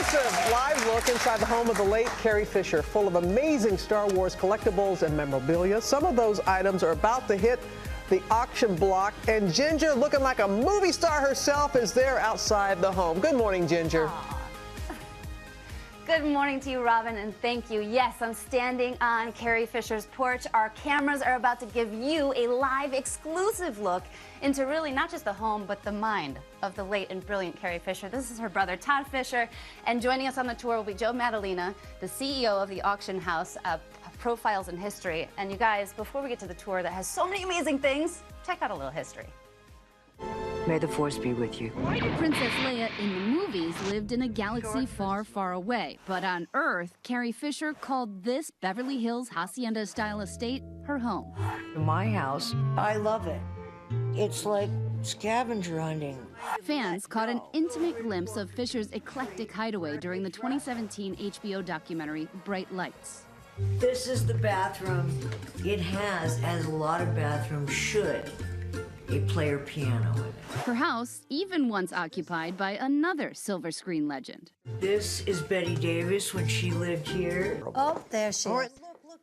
exclusive live look inside the home of the late Carrie Fisher, full of amazing Star Wars collectibles and memorabilia. Some of those items are about to hit the auction block, and Ginger, looking like a movie star herself, is there outside the home. Good morning, Ginger. Aww. Good morning to you, Robin, and thank you. Yes, I'm standing on Carrie Fisher's porch. Our cameras are about to give you a live exclusive look into really not just the home, but the mind of the late and brilliant Carrie Fisher. This is her brother, Todd Fisher, and joining us on the tour will be Joe Maddalena, the CEO of the auction house, Profiles in History. And you guys, before we get to the tour that has so many amazing things, check out a little history. May the Force be with you. Princess Leia in the movies lived in a galaxy far, far away. But on Earth, Carrie Fisher called this Beverly Hills hacienda-style estate her home. My house, I love it. It's like scavenger hunting. Fans caught an intimate glimpse of Fisher's eclectic hideaway during the 2017 HBO documentary Bright Lights. This is the bathroom. It has, as a lot of bathrooms should, a player piano in it. Her house even once occupied by another silver screen legend. This is Betty Davis when she lived here. Oh, there she is.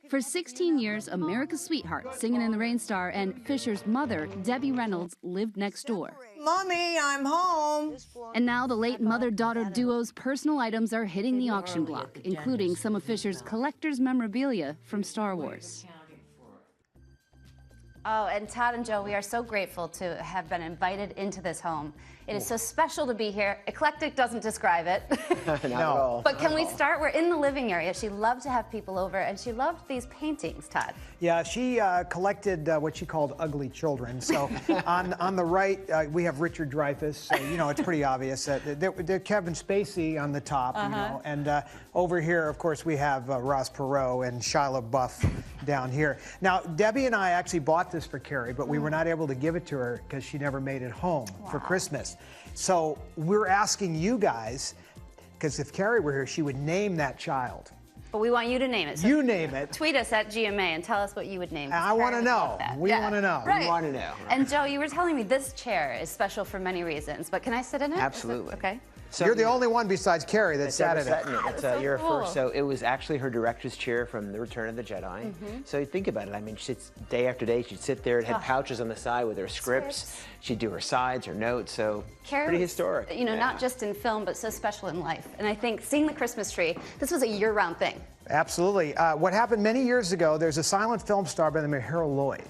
For 16 years, America's sweetheart, Singin' in the Rain star, and Fisher's mother, Debbie Reynolds, lived next door. Mommy, I'm home. And now the late mother-daughter duo's personal items are hitting the auction block, including some of Fisher's collector's memorabilia from Star Wars. Oh, and Todd and Joe, we are so grateful to have been invited into this home. It is so special to be here. Eclectic doesn't describe it. Not at all. But can we start? We're in the living area. She loved to have people over, and she loved these paintings, Todd. Yeah, she collected what she called ugly children. So on the right, we have Richard Dreyfuss. So, you know, it's pretty obvious. Kevin Spacey on the top, you know. And over here, of course, we have Ross Perot and Shia LaBeouf down here. Now, Debbie and I actually bought this for Carrie, but we were not able to give it to her because she never made it home for Christmas. So we're asking you guys, because if Carrie were here, she would name that child. But we want you to name it. So you name it. Tweet us at GMA and tell us what you would name it. I want to know. We want to know. Right. We want to know. And Joe, you were telling me this chair is special for many reasons, but can I sit in it? Absolutely. Okay. So You're the only one besides Carrie that sat in it. It's you're cool. first. So it was actually her director's chair from The Return of the Jedi. So you think about it. I mean, she sits day after day. She'd sit there. It had pouches on the side with her scripts. She'd do her sides, her notes. So Carrie pretty was, historic. You know, not just in film, but so special in life. And I think seeing the Christmas tree, this was a year-round thing. Absolutely. What happened many years ago, there's a silent film star by the name of Harold Lloyd.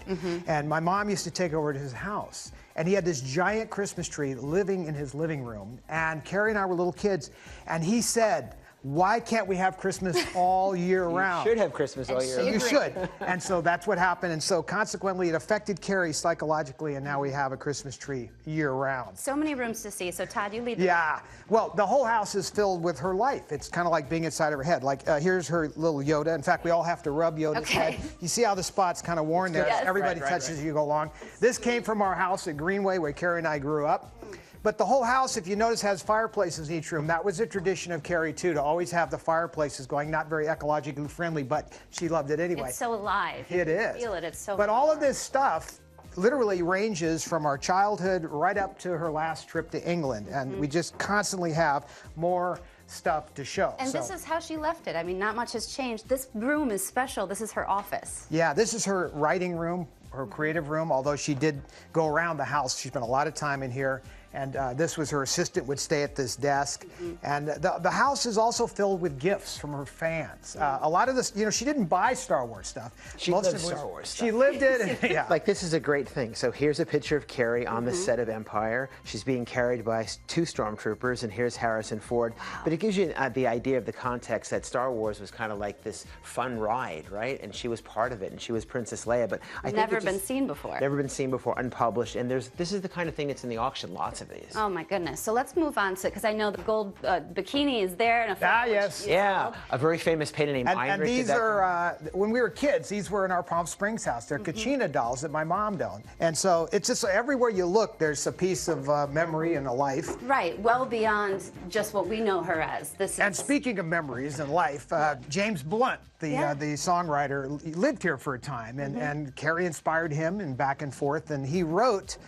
And my mom used to take over to his house. And he had this giant Christmas tree living in his living room. And Carrie and I were little kids. And he said, why can't we have Christmas all year round? You should have Christmas all year round. You should. And so that's what happened. And so consequently, it affected Carrie psychologically. And now we have a Christmas tree year round. So many rooms to see. So Todd, you lead the Yeah. Well, the whole house is filled with her life. It's kind of like being inside of her head. Like, here's her little Yoda. In fact, we all have to rub Yoda's head. You see how the spot's kind of worn there? Yes. Everybody touches as you go along. This came from our house at Greenway, where Carrie and I grew up. But the whole house, if you notice, has fireplaces in each room. That was a tradition of Carrie, too, to always have the fireplaces going. Not very ecologically friendly, but she loved it anyway. It's so alive. It is. Feel it. It's so But all of this stuff literally ranges from our childhood right up to her last trip to England. And we just constantly have more stuff to show. And this is how she left it. I mean, not much has changed. This room is special. This is her office. Yeah, this is her writing room, her creative room, although she did go around the house. She spent a lot of time in here. And this was her assistant would stay at this desk. And the house is also filled with gifts from her fans. A lot of this, you know, she didn't buy Star Wars stuff. She lived Star Wars stuff. She lived it. Yeah. Like, this is a great thing. So here's a picture of Carrie on the set of Empire. She's being carried by 2 stormtroopers, and here's Harrison Ford. But it gives you the idea of the context that Star Wars was kind of like this fun ride, right? And she was part of it, and she was Princess Leia. But I think Never been seen before. Never been seen before, unpublished. And this is the kind of thing that's in the auction. Lots of these. Oh my goodness. So let's move on to, because I know the gold bikini is there. And yes. Yeah, a very famous painter named Heinrich. And these are, when we were kids, these were in our Palm Springs house. They're Kachina dolls that my mom owned. And so it's just everywhere you look, there's a piece of memory and a life. Right, well beyond just what we know her as. And speaking of memories and life, James Blunt, the songwriter, lived here for a time. And Carrie inspired him and back and forth. And he wrote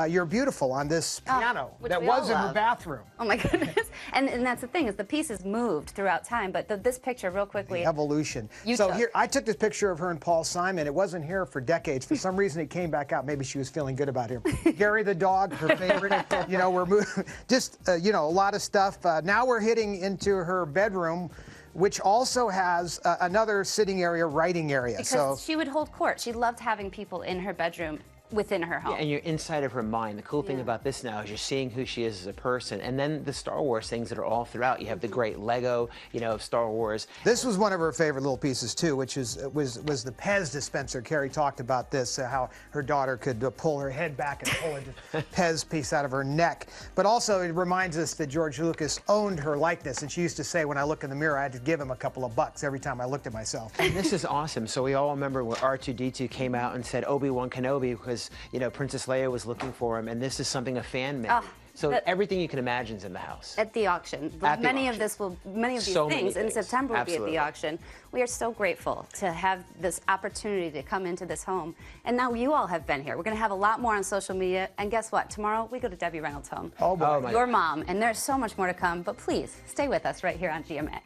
You're Beautiful on this piano which that we all was in her love. bathroom. Oh my goodness. And that's the thing, is the pieces moved throughout time, but this picture real quickly. Evolution. You So took. here, I took this picture of her and Paul Simon. It wasn't here for decades. For some reason, it came back out. Maybe she was feeling good about him. Gary the dog, her favorite. You know, we're moving, just, you know, a lot of stuff. Now we're hitting into her bedroom, which also has another sitting area, writing area. Because she would hold court. She loved having people in her bedroom within her home. Yeah, and you're inside of her mind. The cool thing about this now is you're seeing who she is as a person, and then the Star Wars things that are all throughout. You have the great Lego, you know, of Star Wars. This was one of her favorite little pieces too, which was the Pez dispenser. Carrie talked about this, how her daughter could pull her head back and pull a Pez piece out of her neck. But also it reminds us that George Lucas owned her likeness, and she used to say, when I look in the mirror, I had to give him a couple of bucks every time I looked at myself. And this is awesome. So we all remember when R2-D2 came out and said Obi-Wan Kenobi because, you know, Princess Leia was looking for him, and this is something a fan made. So everything you can imagine is in the house. At the auction. At the many auction. of these So many things in things. September will be at Absolutely. the auction. We are so grateful to have this opportunity to come into this home. And now you all have been here. We're going to have a lot more on social media. And guess what? Tomorrow we go to Debbie Reynolds' home. Oh, boy. my Your mom. And there's so much more to come. But please stay with us right here on GMA.